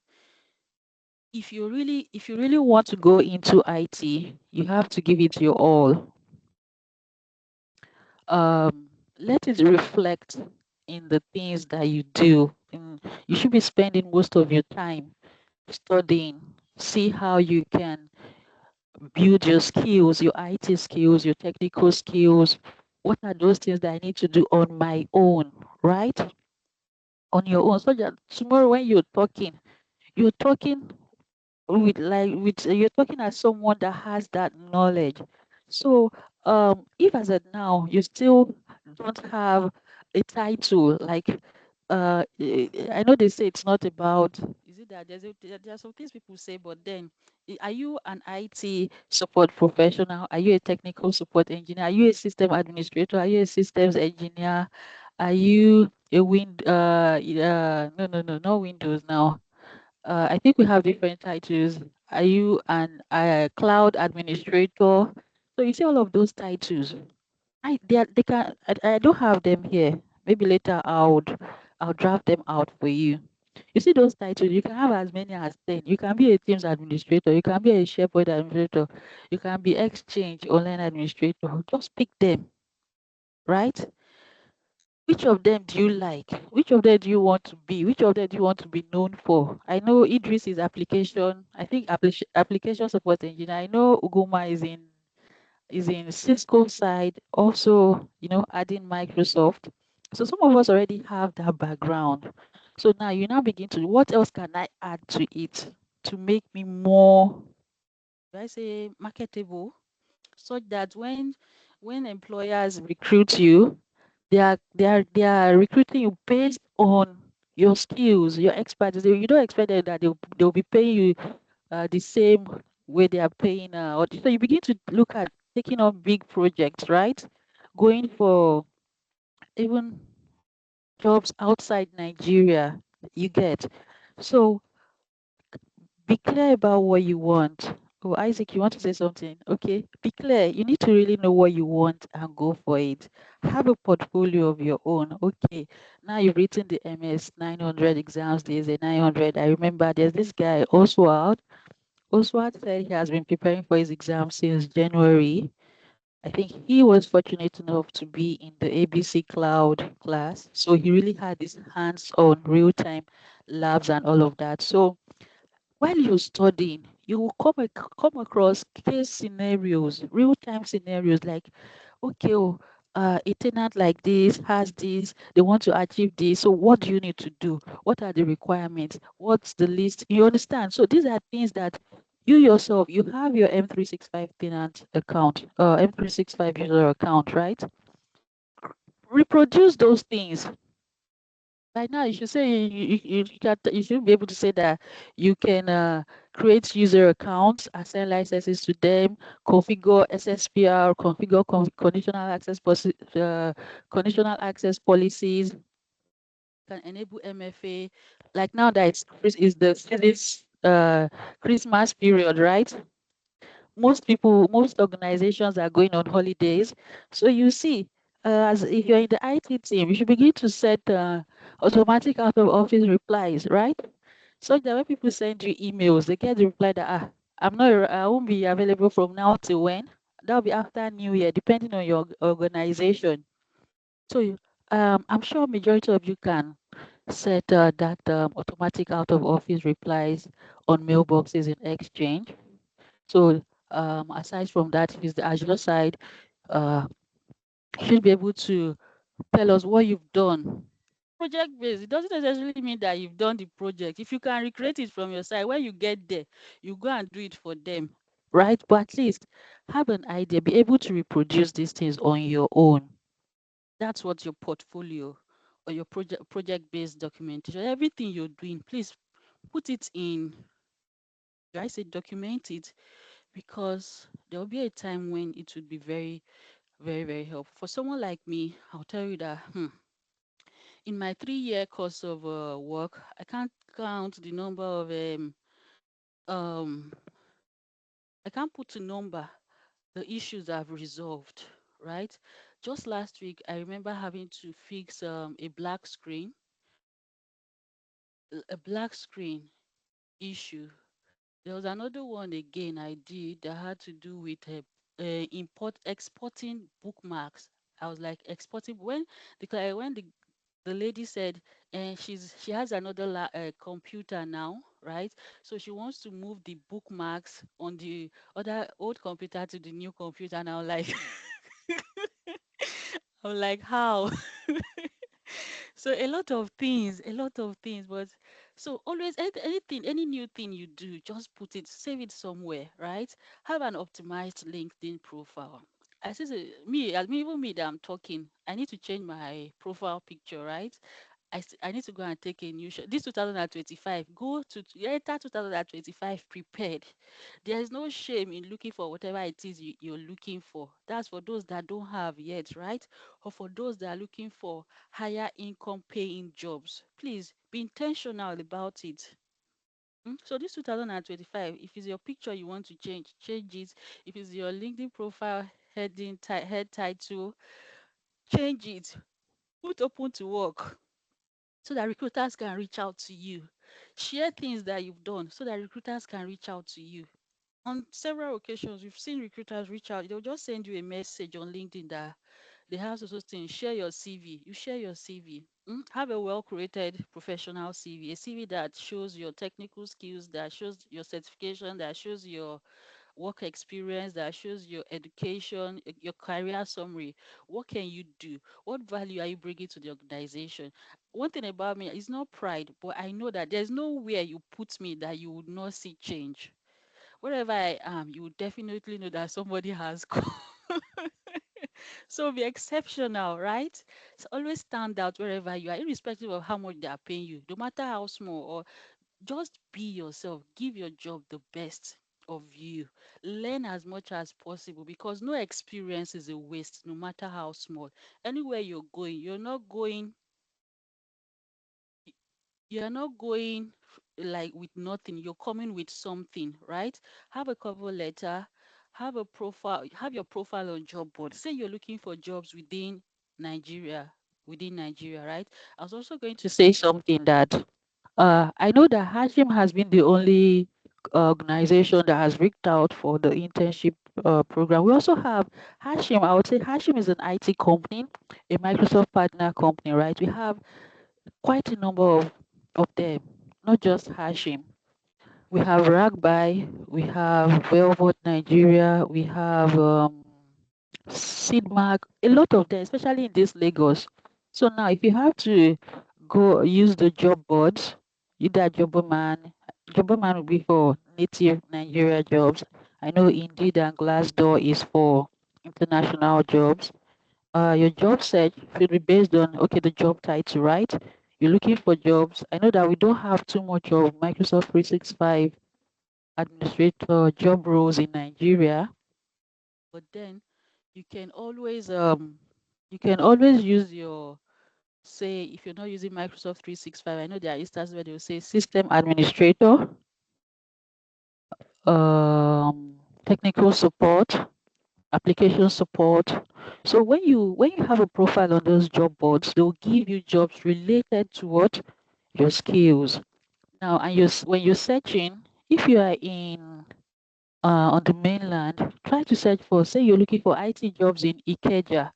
if you really want to go into IT, you have to give it your all. Let it reflect in the things that you do. You should be spending most of your time studying. See how you can build your skills, your IT skills, your technical skills. What are those things that I need to do on my own, right? On your own. So that tomorrow when you're talking you're talking as someone that has that knowledge. So if as of now you still don't have a title, like I know they say it's not about, is it that there are some things people say, but then are you an IT support professional? Are you a technical support engineer? Are you a system administrator? Are you a systems engineer? Are you a no, not Windows now. I think we have different titles. Are you an cloud administrator? So you see all of those titles. They can. I don't have them here. Maybe later I'll draft them out for you. You see those titles. You can have as many as 10. You can be a Teams administrator. You can be a SharePoint administrator. You can be Exchange online administrator. Just pick them, right? Which of them do you like? Which of them do you want to be? Which of them do you want to be known for? I know Idris is application, I think application support engineer. I know Uguma is in Cisco side, also, adding Microsoft. So some of us already have that background. So now you now begin to, what else can I add to it to make me more, do I say marketable, such that when employers recruit you, they are recruiting you based on your skills, your expertise. You don't expect them that they'll be paying you the same way they are paying. So you begin to look at taking on big projects, right? Going for even jobs outside Nigeria. You get. So be clear about what you want. Oh, Isaac, you want to say something? Okay. Be clear. You need to really know what you want and go for it. Have a portfolio of your own. Okay. Now you've written the MS 900 exams. There's a 900. I remember there's this guy, Oswald. Oswald said he has been preparing for his exam since January. I think he was fortunate enough to be in the ABC Cloud class. So he really had his hands on real time labs and all of that. So while you're studying, you will come across case scenarios, real time scenarios like, okay, oh, a tenant like this has this, they want to achieve this. So what do you need to do? What are the requirements? What's the list? You understand? So these are things that you yourself, you have your M365 tenant account, M365 user account, right? Reproduce those things. By now, you should say you should be able to say that you can create user accounts, assign licenses to them, configure SSPR, configure conditional access conditional access policies, can enable MFA. Like now that is the Christmas period, right? Most organizations are going on holidays. So you see, as if you're in the IT team, you should begin to set automatic out of office replies, right? So that when people send you emails, they get the reply that I won't be available from now till when. That'll be after New Year, depending on your organization. So I'm sure majority of you can set that automatic out of office replies on mailboxes in Exchange. So aside from that, if it's the Azure side, uh, you should be able to tell us what you've done. Project based, it doesn't necessarily mean that you've done the project. If you can recreate it from your side, when you get there, you go and do it for them, right? But at least have an idea, be able to reproduce these things on your own. That's what your portfolio or your project based documentation, everything you're doing, please put it in. I say document it because there will be a time when it would be very, very, very helpful. For someone like me, I'll tell you that in my 3 year course of work, I can't count the number of um I can't put a number the issues I've resolved, right? Just last week, I remember having to fix a black screen issue. There was another one again I did that had to do with exporting bookmarks. I was like exporting when the lady said, and she has another computer now, right? So she wants to move the bookmarks on the other old computer to the new computer. And I was like, I'm like, how? So a lot of things. But so always anything, any new thing you do, just put it, save it somewhere, right? Have an optimized LinkedIn profile. I see even me that I'm talking, I need to change my profile picture, right? I need to go and take a new shot. This 2025, go to enter 2025 prepared. There is no shame in looking for whatever it is you're looking for. That's for those that don't have yet, right? Or for those that are looking for higher income paying jobs. Please be intentional about it. So this 2025, if it's your picture you want to change, change it. If it's your LinkedIn profile head title, change it. Put open to work so that recruiters can reach out to you. Share things that you've done so that recruiters can reach out to you. On several occasions, we've seen recruiters reach out. They'll just send you a message on LinkedIn that they have social things. Share your CV. You share your CV. Have a well-created professional CV, a CV that shows your technical skills, that shows your certification, that shows your work experience, that shows your education, your career summary. What can you do? What value are you bringing to the organization? One thing about me is not pride, but I know that there's nowhere you put me that you would not see change. Wherever I am, you would definitely know that somebody has come. So be exceptional, right? So always stand out wherever you are, irrespective of how much they are paying you, no matter how small, or just be yourself. Give your job the best of you. Learn as much as possible because no experience is a waste, no matter how small. Anywhere you're going, you're not going like with nothing. You're coming with something, right? Have a cover letter, have a profile, have your profile on job board. Say you're looking for jobs Nigeria, within Nigeria, right? I was also going to say something that I know that Hashim has been the only organization that has reached out for the internship program. We also have Hashim. I would say Hashim is an IT company, a Microsoft partner company, right? We have quite a number of them, not just Hashim. We have Ragbai, we have Velvet Nigeria, we have Seedmark, a lot of them, especially in this Lagos. So now, if you have to go use the job boards, either Jobberman will be for native Nigeria jobs. I know Indeed and Glassdoor is for international jobs. Your job search should be based on, okay, the job title, right? You're looking for jobs. I know that we don't have too much of Microsoft 365 administrator job roles in Nigeria, but then you can always use your, say, if you're not using Microsoft 365, I know there are instances where they will say system administrator, technical support, application support. So when you have a profile on those job boards, they'll give you jobs related to what your skills. Now, and when you're searching, if you are in on the mainland, try to search for, say you're looking for IT jobs in Ikeja,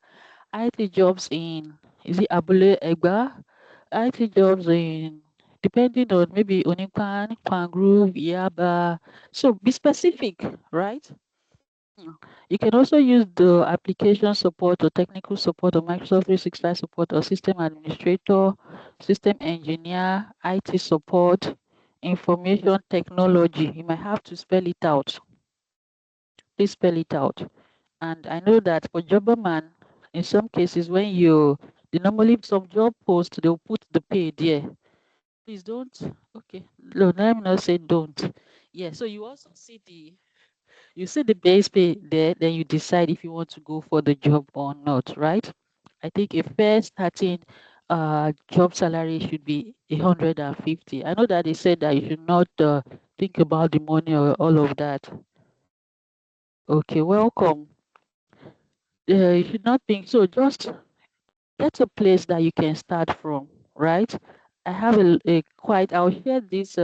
IT jobs in, is it Abule Egba, IT jobs in, depending on maybe Onipan, Pangrove, Yaba. So be specific, right? You can also use the application support or technical support or Microsoft 365 support or system administrator, system engineer, IT support, information technology. You might have to spell it out. Please spell it out. And I know that for Jobberman, in some cases, they normally, some job posts, they'll put the pay there. Please don't. Okay. No, let me not say don't. Yeah. So you see the base pay there, then you decide if you want to go for the job or not, right? I think a fair starting job salary should be 150. I know that they said that you should not think about the money or all of that. Okay, welcome. You should not think so. Just get a place that you can start from, right? I have a quite. I'll share this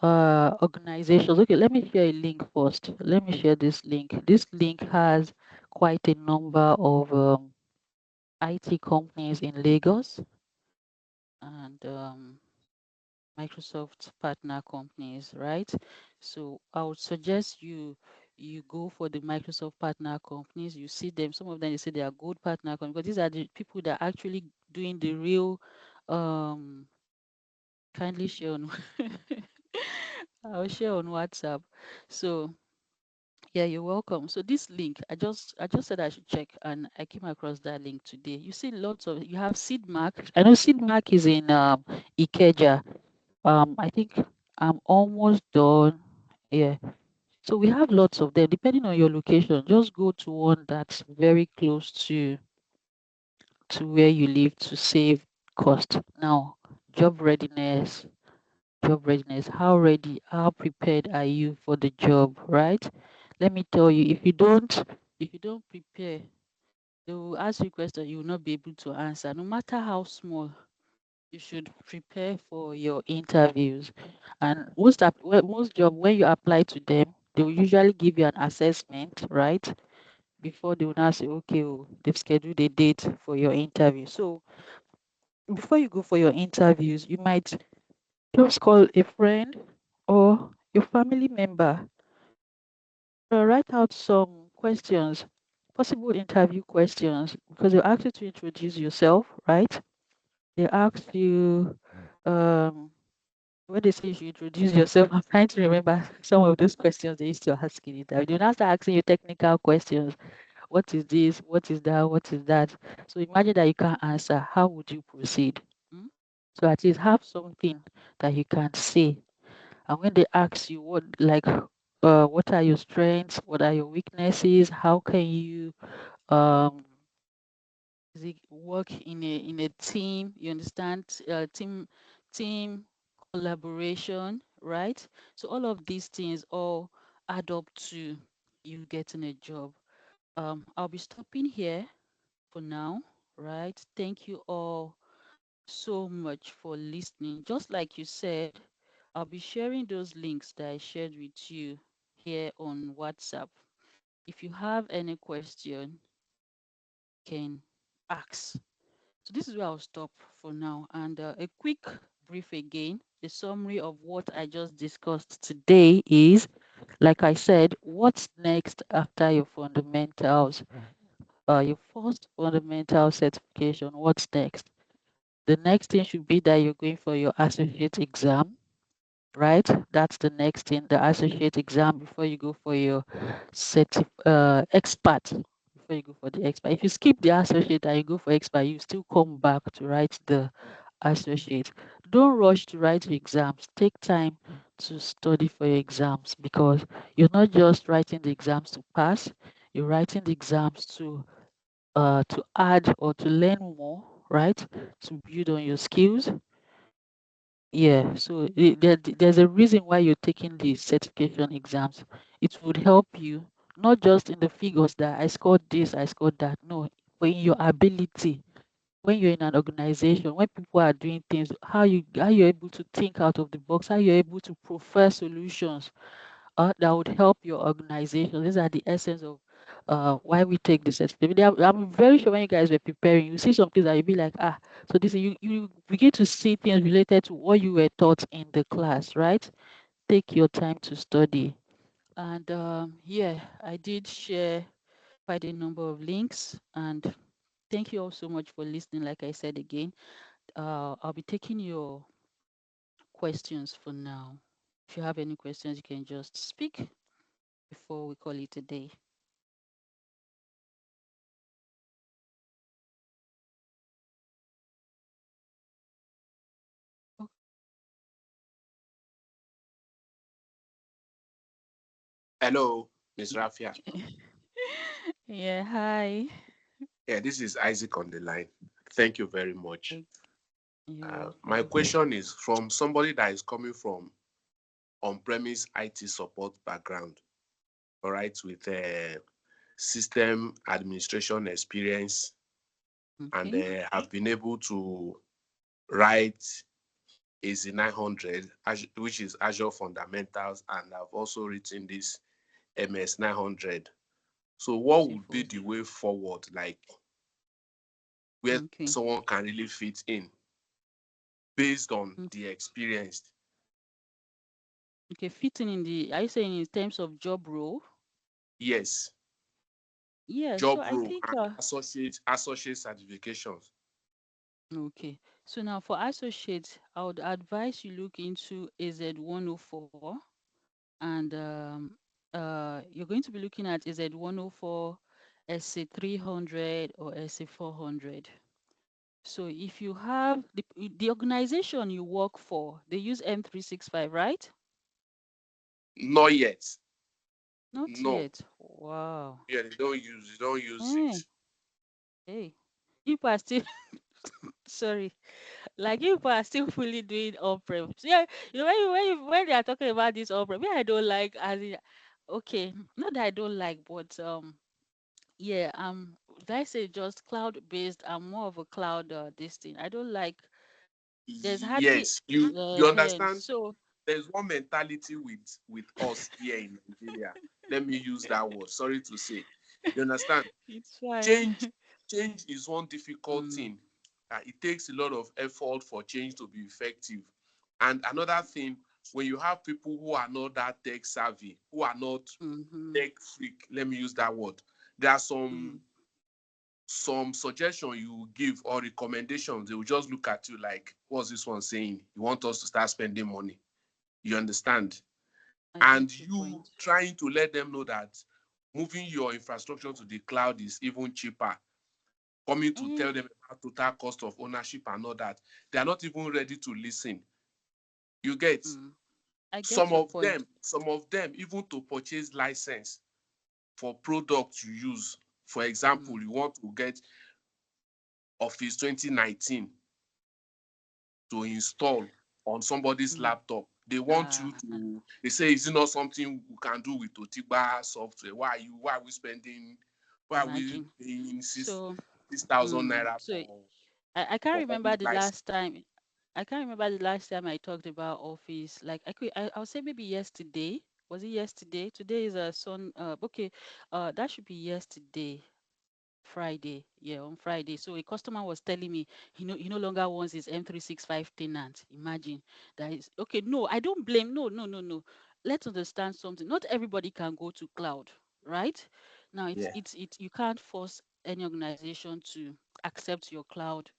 organizations. Okay, let me share a link first. Let me share this link. This link has quite a number of IT companies in Lagos and Microsoft partner companies, right? So I would suggest you go for the Microsoft partner companies. You see them. Some of them, they say they are good partner companies, but these are the people that are actually doing the real. Um, kindly share on. I'll share on WhatsApp. So yeah, you're welcome. So this link, I just said I should check, and I came across that link today. You see lots of, you have Seedmark. I know Seedmark is in Ikeja. I think I'm almost done. Yeah. So we have lots of them. Depending on your location, just go to one that's very close to where you live to save cost. Now, job readiness, job readiness. How prepared are you for the job, right? Let me tell you, if you don't prepare, they will ask you questions you will not be able to answer, no matter how small. You should prepare for your interviews. And most job, when you apply to them, they will usually give you an assessment, right? Before they will now say, okay, oh, they've scheduled a date for your interview. So before you go for your interviews, you might just call a friend or your family member, write out some questions, possible interview questions, because they'll ask you to introduce yourself, right? They ask you, um, when they say you should introduce yourself, I'm trying to remember some of those questions they used to ask in interview. They will now start asking you technical questions. What is this? What is that? What is that? So imagine that you can't answer. How would you proceed? Mm? So at least have something that you can say. And when they ask you what are your strengths? What are your weaknesses? How can you um work in a team. You understand? Team collaboration, right? So all of these things all add up to you getting a job. I'll be stopping here for now, right? Thank you all so much for listening. Just like you said, I'll be sharing those links that I shared with you here on WhatsApp. If you have any question, you can ask. So this is where I'll stop for now. And a quick brief again. The summary of what I just discussed today is, like I said, what's next after your fundamentals? Your first fundamental certification, what's next? The next thing should be that you're going for your associate exam, right? That's the next thing, the associate exam before you go for your expert. Before you go for the expert. If you skip the associate and you go for expert, you still come back to write the associate. Don't rush to write your exams. Take time to study for your exams, because you're not just writing the exams to pass, you're writing the exams to add or to learn more, right? To build on your skills. Yeah, so there's a reason why you're taking the certification exams. It would help you not just in the figures that I scored this, I scored that. No, but in your ability. When you're in an organization, when people are doing things, how you're able to think out of the box, how you're able to prefer solutions that would help your organization. These are the essence of why we take the certificate. I'm very sure when you guys were preparing, you see some things that you'll be like, so this you begin to see things related to what you were taught in the class, right? Take your time to study. And yeah, I did share quite a number of links. And thank you all so much for listening. Like I said again, I'll be taking your questions for now. If you have any questions, you can just speak before we call it a day. Hello, Miss Rafia. Yeah, hi. Yeah, this is Isaac on the line. Thank you very much. Okay, you're My welcome. question is from somebody that is coming from on-premise IT support background, all right, with system administration experience, and Okay, have been able to write AZ 900, which is Azure Fundamentals, and I've also written this MS 900. So, what would be beautiful. the way forward, like where Okay. someone can really fit in based on Mm, the experience? okay, fitting in the, are you saying in terms of job role? Yes, Yeah, so job I role think, and associate certifications. okay. So now for associates, I would advise you look into AZ 104, and you're going to be looking at AZ 104, SC 300, or SC 400. So if you have the organization you work for, they use M365, right? Not yet. Not No. yet. Wow. Yeah, they don't use Hey, it. hey. People are still sorry. Like people are still fully doing on-prem. So yeah, when they are talking about this on-prem, yeah, I don't like as in, okay, not that I don't like, but yeah, did I say just cloud-based? I'm more of a cloud this thing. I don't like there's hardly Yes, you understand. so There's one mentality with us here in Nigeria. Let me use that word. Sorry to say. You understand? it's fine. Change change is one difficult Mm, thing. It takes a lot of effort for change to be effective. And another thing, when you have people who are not that tech savvy, who are not mm-hmm, tech freak, let me use that word. There are mm, some suggestion you give or recommendations. They will just look at you like, what's this one saying? You want us to start spending money? You understand? I And get your you point. trying to let them know that moving your infrastructure to the cloud is even cheaper, coming to Eh, tell them about total cost of ownership and all that, they are not even ready to listen. You get? mm, I get some your of point. them some of them even to purchase license for products you use. For Mm, example, you want to get Office 2019 to install on somebody's laptop. They want you to, they say, is it not something we can do with Otigba software? Why are we spending, why are we paying So 6,000 naira so for I can't for remember public the license? last time. I can't remember the last time I talked about Office. Like I'll say maybe yesterday. Was it yesterday? Today is a sun. Okay. That should be yesterday. Friday, yeah, on Friday. So a customer was telling me he no longer wants his M365 tenant. Imagine that is okay. No, I don't blame. No, no, no, no. Let's understand something. Not everybody can go to cloud, right? Now Yeah. you can't force any organization to accept your cloud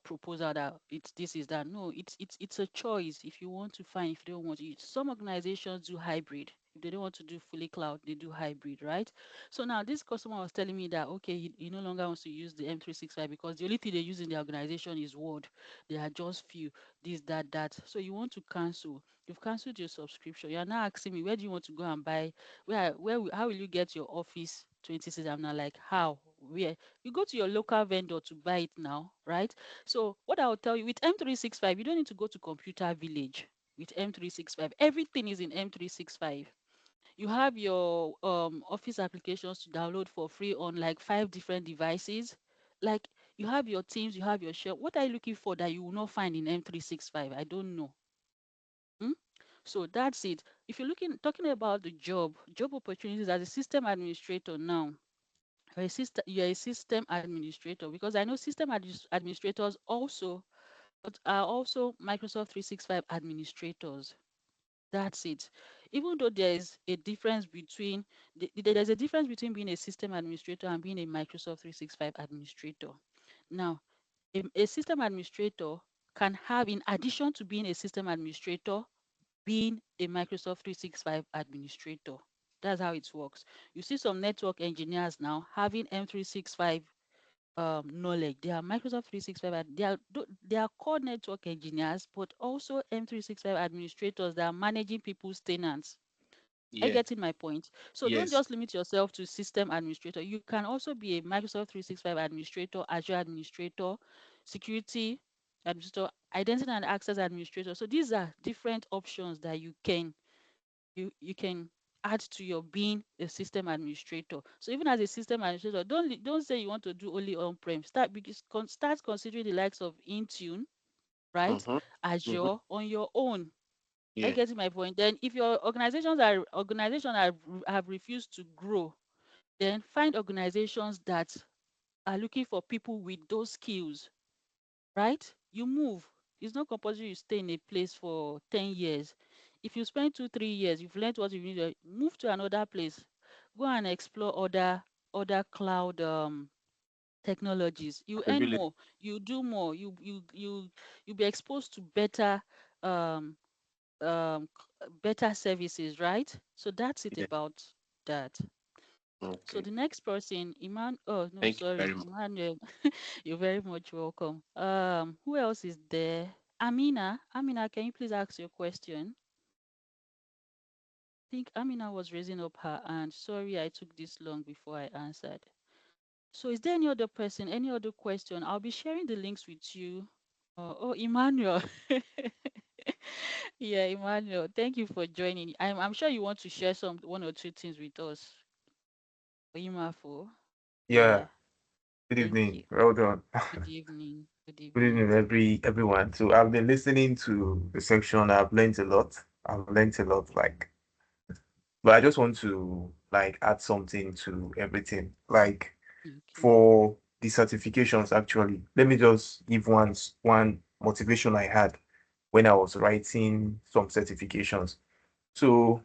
proposal that it's this is that. No, it's a choice. If you want to find, if you don't want to. Some organizations do hybrid. If they don't want to do fully cloud, they do hybrid, right? So now this customer was telling me that okay, he no longer wants to use the M365 because the only thing they use in the organization is Word. They are just few, this, that, that. So you want to cancel. You've cancelled your subscription. You are now asking me where do you want to go and buy? How will you get your Office 26? I'm not like how where you go to your local vendor to buy it now, right? So what I'll tell you with M365, you don't need to go to Computer Village. With M365, everything is in M365. You have your office applications to download for free on like 5 different devices. Like you have your Teams, you have your Share. What are you looking for that you will not find in M365? I don't know. Hmm? So that's it. If you're talking about the job opportunities as a system administrator now, you're a system administrator because I know administrators also but are also Microsoft 365 administrators. That's it. Even though there's a difference between being a system administrator and being a Microsoft 365 administrator. Now, a system administrator can have, in addition to being a system administrator, being a Microsoft 365 administrator. That's how it works. You see some network engineers now having M365 knowledge. They are Microsoft 365. They are core network engineers, but also M365 administrators that are managing people's tenants. Are you Yeah. getting my point? So don't Yes. just limit yourself to system administrator. You can also be a Microsoft 365 administrator, Azure administrator, security administrator, identity and access administrator. So these are different options that you can add to your being a system administrator. So even as a system administrator, don't say you want to do only on-prem. Start considering the likes of Intune, right? Mm-hmm. Mm-hmm. Azure on your own. Are you Yeah. getting my point? Then if your have refused to grow, then find organizations that are looking for people with those skills, right? You move. It's not compulsory you stay in a place for 10 years. If you spend 2, 3 years, you've learned what you need, move to another place. Go and explore other cloud technologies. You earn Capability. more, you do more, you be exposed to um better services, right? So that's it Yeah. about that. So Okay. the next person, oh no, Thank you sorry, very much. Emmanuel, you're very much welcome. Who else is there? Amina, can you please ask your question? I think Amina was raising up her hand. Sorry, I took this long before I answered. So is there any other person, any other question? I'll be sharing the links with you. Oh, Emmanuel. Yeah, Emmanuel, thank you for joining. I'm sure you want to share one or two things with us. Imafo. Yeah, Yeah, good thank evening. you. Well done. Good evening. Good Good evening. evening, everyone. So I've been listening to the section. I've learned a lot. I've learned a lot, but I just want to add something to everything. Like Okay. for the certifications, actually, let me just give one motivation I had when I was writing some certifications. So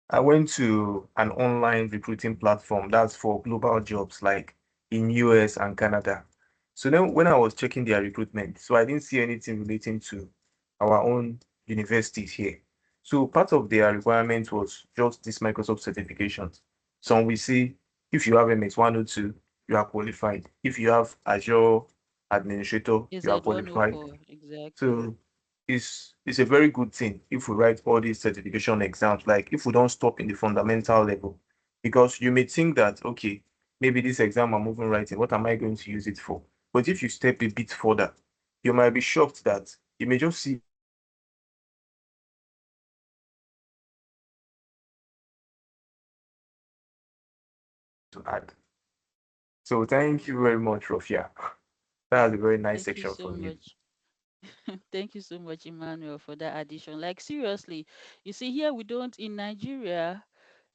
I went to an online recruiting platform that's for global jobs, like in US and Canada. So then when I was checking their recruitment, so I didn't see anything relating to our own universities here. So part of their requirement was just this Microsoft certifications. Some we see if you have MS 102, you are qualified. If you have Azure Administrator, Is you are it qualified. 104? Exactly. So it's a very good thing if we write all these certification exams, like if we don't stop in the fundamental level, because you may think that okay, maybe this exam I'm moving writing, what am I going to use it for? But if you step a bit further, you might be shocked that you may just see to add. So thank you very much, Rofia. That was a very nice Thank you section so from you. much. Thank you so much, Emmanuel, for that addition. Like seriously, you see here we don't in Nigeria.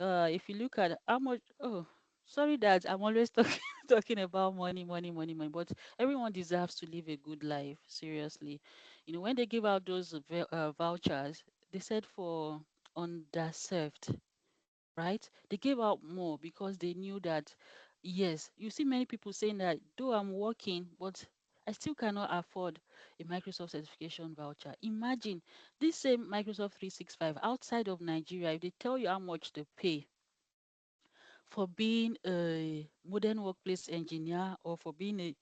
If you look at how much, oh, sorry that I'm always talking talking about money, money, money, money. But everyone deserves to live a good life. Seriously, when they give out those vouchers, they said for underserved, right? They gave out more because they knew that, yes, you see many people saying that though I'm working, but I still cannot afford a Microsoft certification voucher. Imagine this same Microsoft 365 outside of Nigeria, if they tell you how much they pay for being a modern workplace engineer or for being a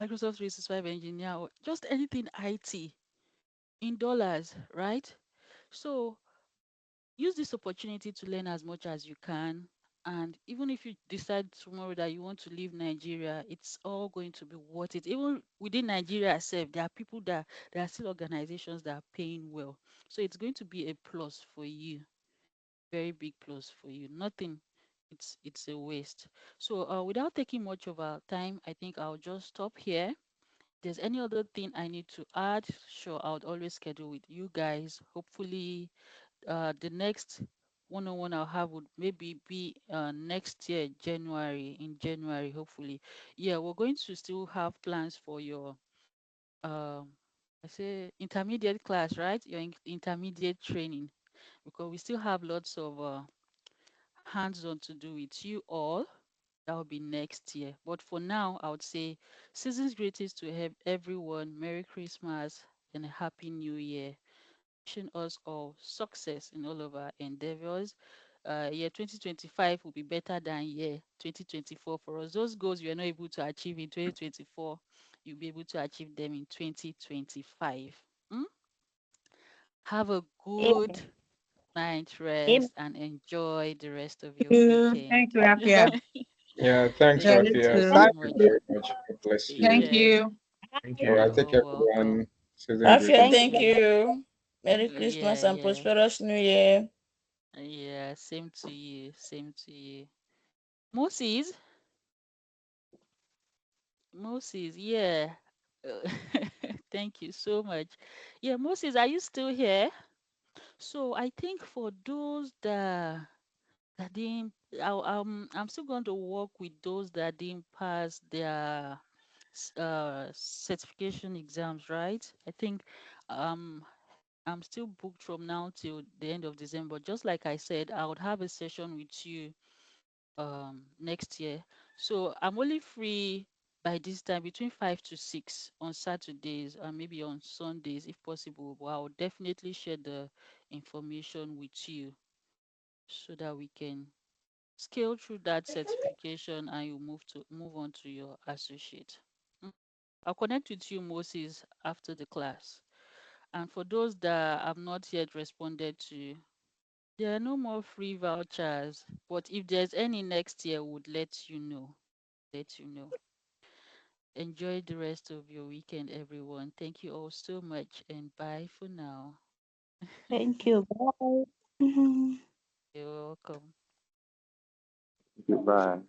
Microsoft 365 engineer or just anything IT in dollars, right? So use this opportunity to learn as much as you can. And even if you decide tomorrow that you want to leave Nigeria, it's all going to be worth it. Even within Nigeria itself, there are people that there are still organizations that are paying well. So it's going to be a plus for you, very big plus for you. Nothing, it's a waste. So without taking much of our time, I think I'll just stop here. If there's any other thing I need to add, sure, I would always schedule with you guys. Hopefully the next one-on-one I'll have would maybe be next year, January, in January, hopefully. Yeah, we're going to still have plans for your um I say intermediate class, right? Your intermediate training, because we still have lots of hands-on to do with you all. That will be next year. But for now, I would say season's greetings to everyone. Merry Christmas and a Happy New Year. Wishing us all success in all of our endeavors. Year 2025 will be better than year 2024 for us. Those goals we are not able to achieve in 2024, you'll be able to achieve them in 2025. Mm? Have a good Amen. night Amen. rest and enjoy the rest of your You. weekend. Thank you, Afia. Yeah, thanks, Yeah, Thank you you Rafia. so too. Thank much. you very much. God bless you. Thank Yeah, you. Thank All you. right, take you're care, welcome. everyone. Season Afia, Thank greetings. you. thank you. Merry Christmas Yeah, and yeah, prosperous New Year. yeah. Same to you. Same to you. Moses, Moses, yeah. Uh, Thank you so much. Yeah, Moses, are you still here? So I think for those that didn't, I'm still going to work with those that didn't pass their certification exams, right? I think um I'm still booked from now till the end of December. Just like I said, I would have a session with you next year. So I'm only free by this time between 5 to 6 on Saturdays and maybe on Sundays if possible. But I will definitely share the information with you so that we can scale through that certification and you move on to your associate. Mm. I'll connect with you, Moses, after the class. And for those that have not yet responded to, there are no more free vouchers. But if there's any next year, we'll let you know. Let you know. Enjoy the rest of your weekend, everyone. Thank you all so much, and bye for now. Thank you. Bye. You're welcome. Goodbye.